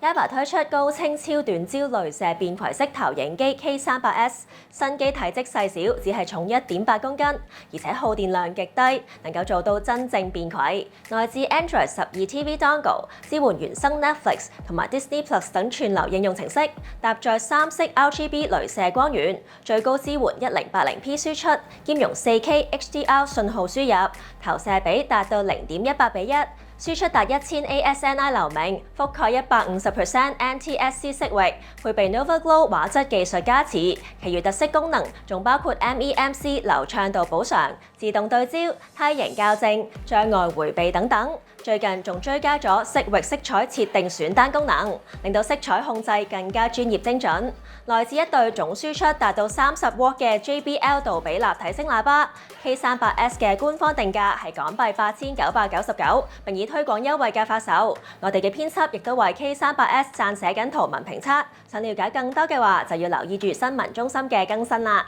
Yaba 推出高清超短焦雷射便攜式投影機 K38S， 新機體積細小，只係重1.8公斤，而且耗電量極低，能夠做到真正便攜。內置 Android 12 TV Dongle， 支援原生 Netflix 同埋 Disney Plus 等串流應用程式，搭載3色 RGB 雷射光源，最高支援 1080p 輸出，兼容 4K HDR 信號輸入，投射比達到0.18:1。輸出達1000 ASNI 流明，覆蓋150% NTSC 色域，配備 Nova Glow 畫質技術加持。其餘特色功能仲包括 MEMC 流暢度補償、自動對焦、梯形校正、障礙迴避等等。最近仲追加咗色域色彩設定選單功能，令到色彩控制更加專業精準。內置一對總輸出達到30W 嘅 JBL 杜比立體聲喇叭。K38S 嘅官方定價係港幣8999，並以推廣優惠價發售。我哋嘅編輯亦都為 K38S 撰寫緊圖文評測。想了解更多嘅話，就要留意住新聞中心嘅更新啦。